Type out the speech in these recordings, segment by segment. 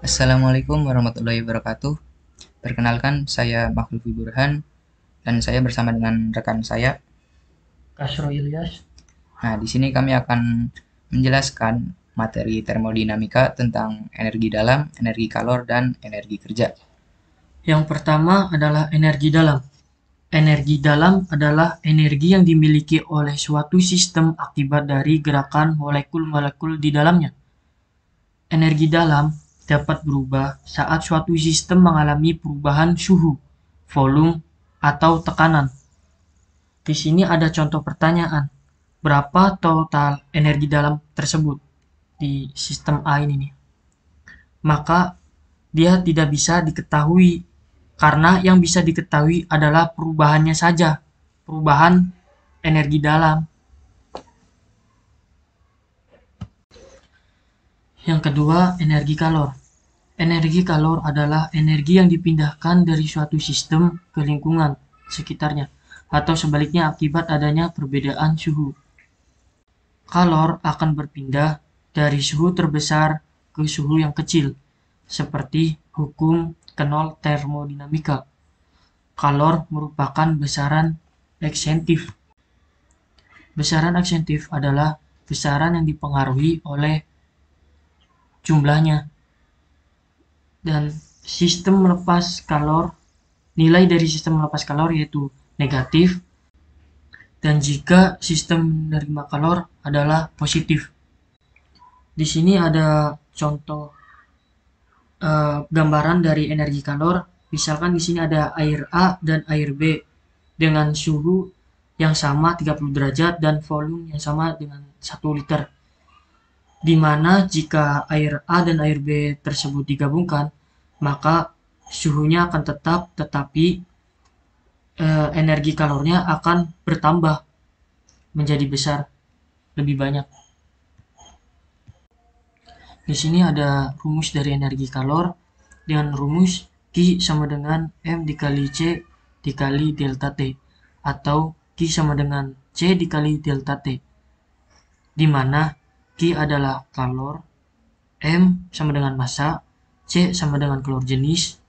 Assalamualaikum warahmatullahi wabarakatuh. Perkenalkan, saya Makhlufy Burhan dan saya bersama dengan rekan saya. Kasro Ilyas. Nah, di sini kami akan menjelaskan materi termodinamika tentang energi dalam, energi kalor, dan energi kerja. Yang pertama adalah energi dalam. Energi dalam adalah energi yang dimiliki oleh suatu sistem akibat dari gerakan molekul-molekul di dalamnya. Energi dalam dapat berubah saat suatu sistem mengalami perubahan suhu, volume, atau tekanan. Di sini ada contoh pertanyaan. Berapa total energi dalam tersebut di sistem A ini nih? Maka dia tidak bisa diketahui karena yang bisa diketahui adalah perubahannya saja, perubahan energi dalam. Yang kedua, energi kalor. Energi kalor adalah energi yang dipindahkan dari suatu sistem ke lingkungan sekitarnya, atau sebaliknya akibat adanya perbedaan suhu. Kalor akan berpindah dari suhu terbesar ke suhu yang kecil, seperti hukum kenal termodinamika. Kalor merupakan besaran eksentif. Besaran eksentif adalah besaran yang dipengaruhi oleh jumlahnya. Dan sistem melepas kalor, nilai dari sistem melepas kalor yaitu negatif, dan jika sistem menerima kalor adalah positif. Di sini ada contoh gambaran dari energi kalor. Misalkan di sini ada air A dan air B dengan suhu yang sama 30 derajat dan volume yang sama dengan 1 liter. Di mana jika air A dan air B tersebut digabungkan, maka suhunya akan tetap, tetapi energi kalornya akan bertambah menjadi besar, lebih banyak. Di sini ada rumus dari energi kalor dengan rumus Q sama dengan M dikali C dikali delta T, atau Q sama dengan C dikali delta T, di mana Q adalah kalor, M sama dengan massa, C sama dengan kalor jenis,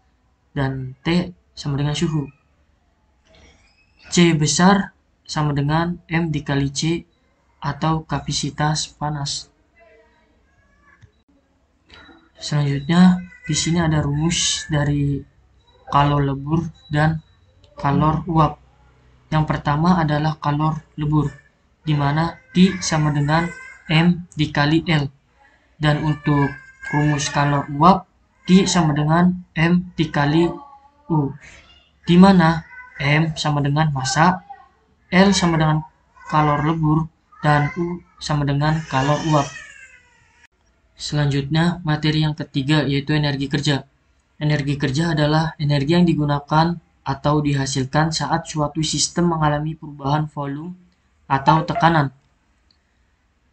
dan T sama dengan suhu. C besar sama dengan M dikali C atau kapasitas panas. Selanjutnya, di sini ada rumus dari kalor lebur dan kalor uap. Yang pertama adalah kalor lebur, di mana T sama dengan M dikali L. Dan untuk rumus kalor uap, T sama dengan M dikali U, di mana M sama dengan massa, L sama dengan kalor lebur, dan U sama dengan kalor uap. Selanjutnya, materi yang ketiga yaitu energi kerja. Energi kerja adalah energi yang digunakan atau dihasilkan saat suatu sistem mengalami perubahan volume atau tekanan.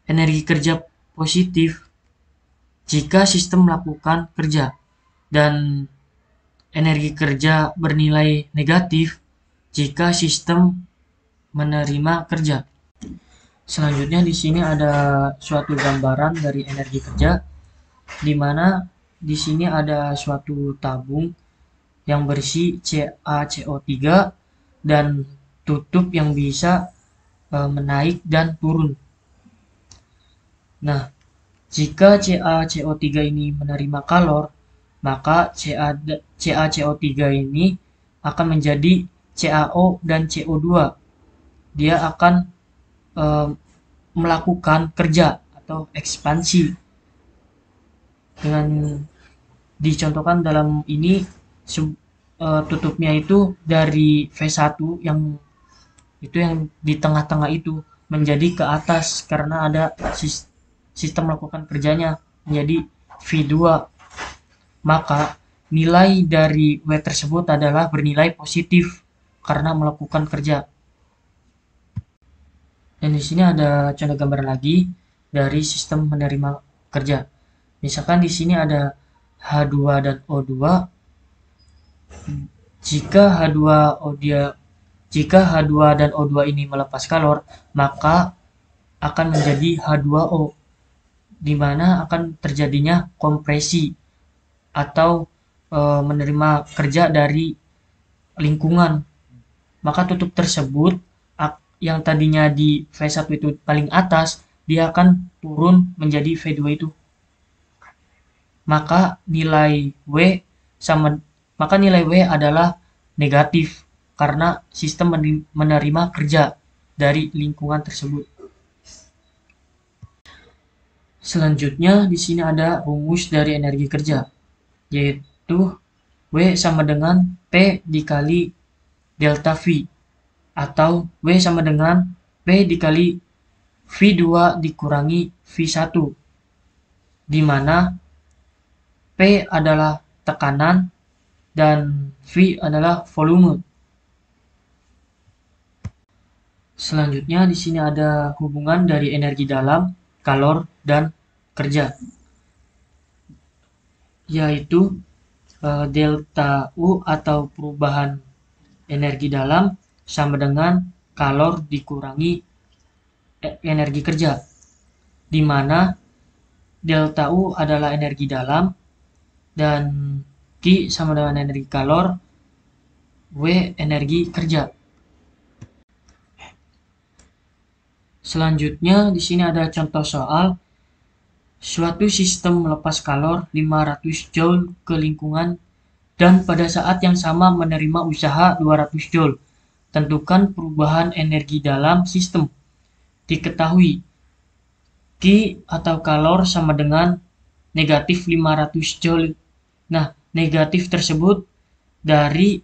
Energi kerja positif jika sistem melakukan kerja, dan energi kerja bernilai negatif jika sistem menerima kerja. Selanjutnya di sini ada suatu gambaran dari energi kerja, di mana di sini ada suatu tabung yang berisi CaCO3 dan tutup yang bisa menaik dan turun. Nah, jika CaCO3 ini menerima kalor, maka CaCO3 ini akan menjadi CaO dan CO2. Dia akan melakukan kerja atau ekspansi, dengan dicontohkan dalam ini tutupnya itu dari V1 yang di tengah-tengah itu menjadi ke atas karena ada sistem melakukan kerjanya menjadi V2, maka nilai dari W tersebut adalah bernilai positif karena melakukan kerja. Dan di sini ada contoh gambar lagi dari sistem menerima kerja. Misalkan di sini ada H2 dan O2. Jika H2 dan O2 ini melepas kalor, maka akan menjadi H2O, di mana akan terjadinya kompresi. atau menerima kerja dari lingkungan, maka tutup tersebut yang tadinya di V1 itu paling atas, dia akan turun menjadi V2 itu. Maka nilai W sama maka nilai W adalah negatif karena sistem menerima kerja dari lingkungan tersebut. Selanjutnya di sini ada rumus dari energi kerja, yaitu W sama dengan P dikali delta V, atau W sama dengan P dikali V2 dikurangi V1, di mana P adalah tekanan dan V adalah volume. Selanjutnya di sini ada hubungan dari energi dalam, kalor, dan kerja, yaitu delta U atau perubahan energi dalam sama dengan kalor dikurangi energi kerja, di mana delta U adalah energi dalam dan Q sama dengan energi kalor, W energi kerja. Selanjutnya di sini ada contoh soal. Suatu sistem melepas kalor 500 Joule ke lingkungan dan pada saat yang sama menerima usaha 200 Joule. Tentukan perubahan energi dalam sistem. Diketahui Q atau kalor sama dengan negatif 500 Joule. Nah, negatif tersebut dari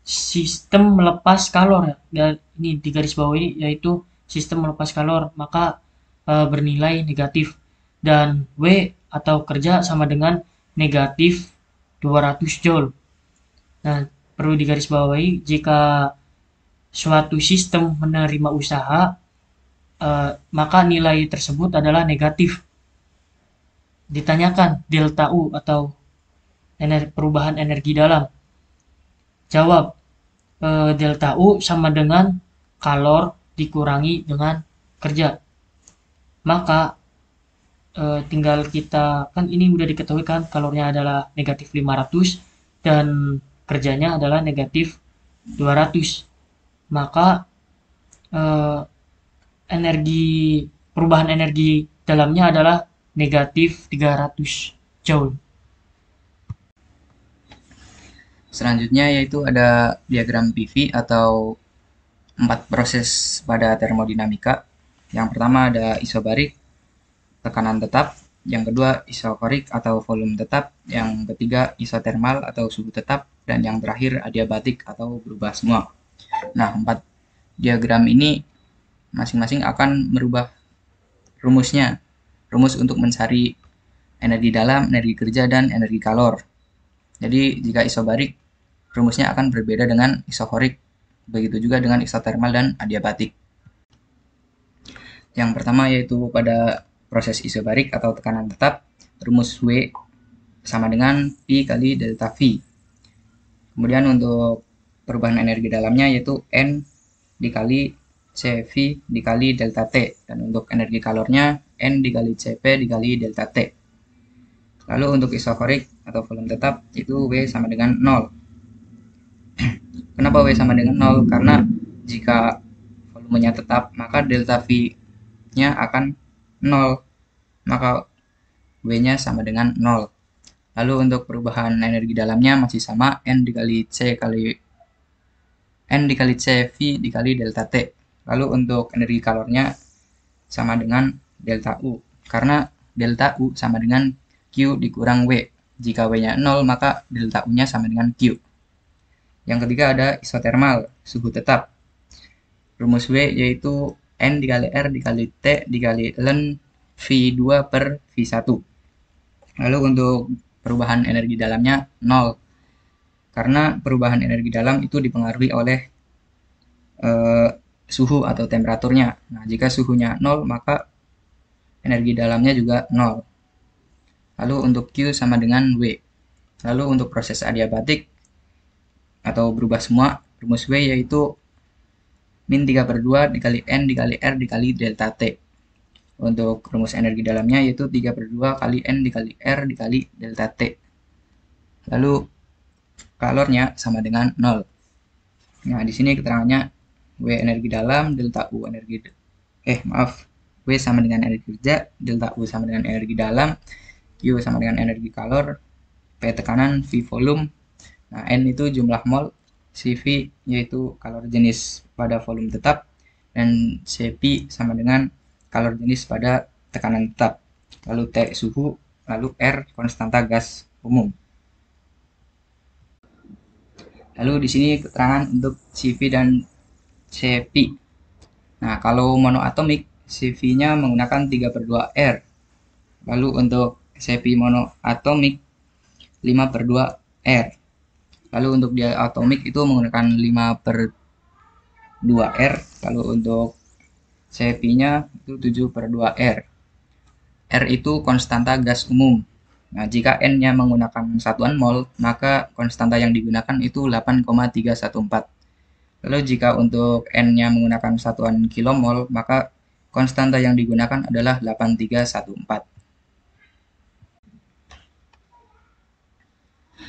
sistem melepas kalor, ya. Dan ini di garis bawah ini yaitu sistem melepas kalor, maka bernilai negatif. Dan W atau kerja sama dengan negatif 200 Joule. Nah, perlu digarisbawahi jika suatu sistem menerima usaha, maka nilai tersebut adalah negatif. Ditanyakan delta U atau perubahan energi dalam. Jawab, delta U sama dengan kalor dikurangi dengan kerja. Maka tinggal kita, kan ini udah diketahui kan kalornya adalah negatif 500 dan kerjanya adalah negatif 200. Maka perubahan energi dalamnya adalah negatif 300 Joule. Selanjutnya yaitu ada diagram PV atau 4 proses pada termodinamika. Yang pertama ada isobarik, tekanan tetap, yang kedua isokorik atau volume tetap, yang ketiga isotermal atau suhu tetap, dan yang terakhir adiabatik atau berubah semua. Nah, 4 diagram ini masing-masing akan merubah rumusnya. Rumus untuk mencari energi dalam, energi kerja, dan energi kalor. Jadi, jika isobarik, rumusnya akan berbeda dengan isokorik. Begitu juga dengan isotermal dan adiabatik. Yang pertama yaitu pada proses isobarik atau tekanan tetap, rumus W sama dengan P kali delta V. Kemudian untuk perubahan energi dalamnya yaitu N dikali CV dikali delta T. Dan untuk energi kalornya N dikali CP dikali delta T. Lalu untuk isokorik atau volume tetap itu W sama dengan 0. Kenapa W sama dengan 0? Karena jika volumenya tetap, maka delta V-nya akan 0, maka W-nya sama dengan 0. Lalu untuk perubahan energi dalamnya masih sama, N dikali CV dikali delta T. Lalu untuk energi kalornya sama dengan delta U, karena delta U sama dengan Q dikurang W. Jika W-nya 0, maka delta U-nya sama dengan Q. Yang ketiga ada isotermal, suhu tetap. Rumus W yaitu N dikali R dikali T dikali ln V2 per V1. Lalu untuk perubahan energi dalamnya 0. Karena perubahan energi dalam itu dipengaruhi oleh suhu atau temperaturnya. Nah, jika suhunya 0, maka energi dalamnya juga 0. Lalu untuk Q sama dengan W. Lalu untuk proses adiabatik atau berubah semua, rumus W yaitu min 3/2 dikali N dikali R dikali delta T. Untuk rumus energi dalamnya yaitu 3/2 kali N dikali R dikali delta T. Lalu kalornya sama dengan 0. Nah, di sini keterangannya W energi dalam, delta U energi W sama dengan energi kerja, delta U sama dengan energi dalam, Q sama dengan energi kalor, P tekanan, V volume. Nah, N itu jumlah mol, Cv yaitu kalor jenis pada volume tetap, dan Cp sama dengan kalor jenis pada tekanan tetap. Lalu T suhu, lalu R konstanta gas umum. Lalu di sini keterangan untuk Cv dan Cp. Nah, kalau monoatomik, Cv-nya menggunakan 3/2 R. Lalu untuk Cp monoatomik 5/2 R. Lalu untuk diatomik itu menggunakan 5/2 R. Lalu untuk Cp-nya itu 7/2 R. R itu konstanta gas umum. Nah, jika N-nya menggunakan satuan mol, maka konstanta yang digunakan itu 8,314. Lalu jika untuk N-nya menggunakan satuan kilomol, maka konstanta yang digunakan adalah 8314.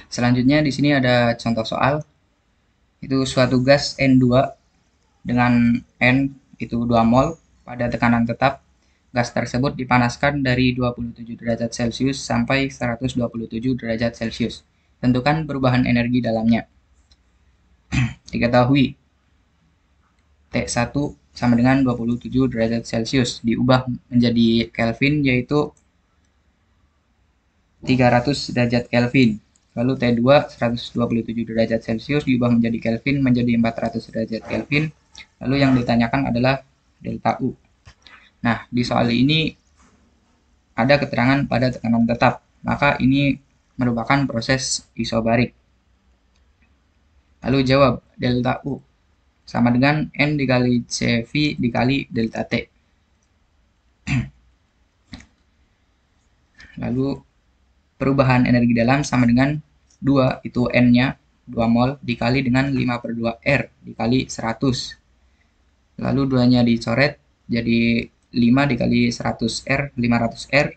Selanjutnya di sini ada contoh soal. Itu suatu gas N2 dengan N itu 2 mol pada tekanan tetap. Gas tersebut dipanaskan dari 27 derajat Celcius sampai 127 derajat Celcius. Tentukan perubahan energi dalamnya. Diketahui T1 sama dengan 27 derajat Celcius diubah menjadi Kelvin yaitu 300 derajat Kelvin. Lalu T2 127 derajat Celcius diubah menjadi Kelvin menjadi 400 derajat Kelvin. Lalu yang ditanyakan adalah delta U. Nah, di soal ini ada keterangan pada tekanan tetap, maka ini merupakan proses isobarik. Lalu jawab, delta U sama dengan N dikali CV dikali delta T. Lalu perubahan energi dalam sama dengan 2, itu N-nya 2 mol dikali dengan 5/2 R dikali 100. Lalu 2-nya dicoret jadi 5 dikali 100 R, 500 R.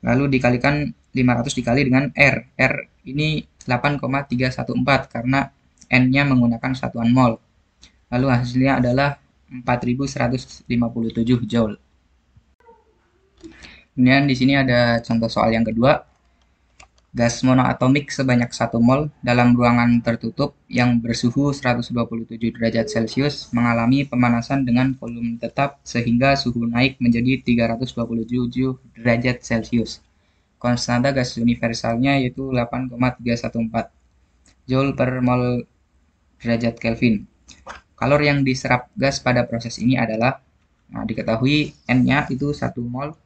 Lalu dikalikan 500 dikali dengan R. R ini 8,314 karena N-nya menggunakan satuan mol. Lalu hasilnya adalah 4157 Joule. Kemudian di sini ada contoh soal yang kedua. Gas monoatomik sebanyak 1 mol dalam ruangan tertutup yang bersuhu 127 derajat Celcius mengalami pemanasan dengan volume tetap sehingga suhu naik menjadi 327 derajat Celcius. Konstanta gas universalnya yaitu 8,314 Joule per mol derajat Kelvin. Kalor yang diserap gas pada proses ini adalah, diketahui N-nya itu 1 mol,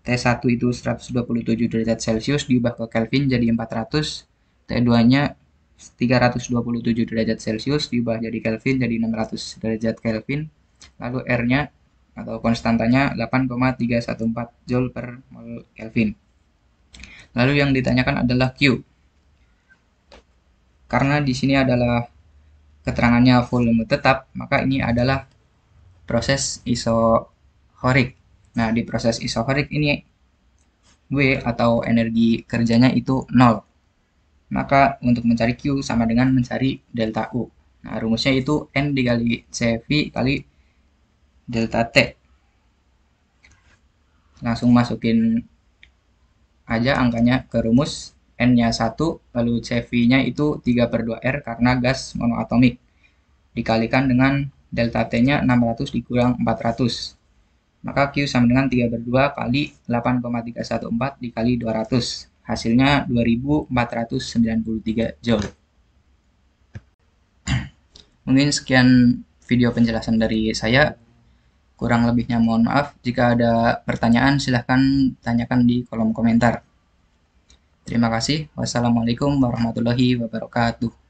T1 itu 127 derajat Celcius diubah ke Kelvin jadi 400, T2-nya 327 derajat Celcius diubah jadi Kelvin jadi 600 derajat Kelvin, lalu R-nya atau konstantanya 8,314 Joule per mol Kelvin. Lalu yang ditanyakan adalah Q. Karena di sini adalah keterangannya volume tetap, maka ini adalah proses isohorik. Nah, di proses isohorik ini W atau energi kerjanya itu 0. Maka untuk mencari Q sama dengan mencari delta U. Nah, rumusnya itu N dikali CV kali delta T. Langsung masukin aja angkanya ke rumus. N-nya 1, lalu CV-nya itu 3/2R karena gas monoatomik. Dikalikan dengan delta T-nya 600 dikurang 400. Maka Q sama dengan 3/2 kali 8,314 dikali 200. Hasilnya 2493 Joule. Mungkin sekian video penjelasan dari saya. Kurang lebihnya mohon maaf. Jika ada pertanyaan silahkan tanyakan di kolom komentar. Terima kasih. Wassalamualaikum warahmatullahi wabarakatuh.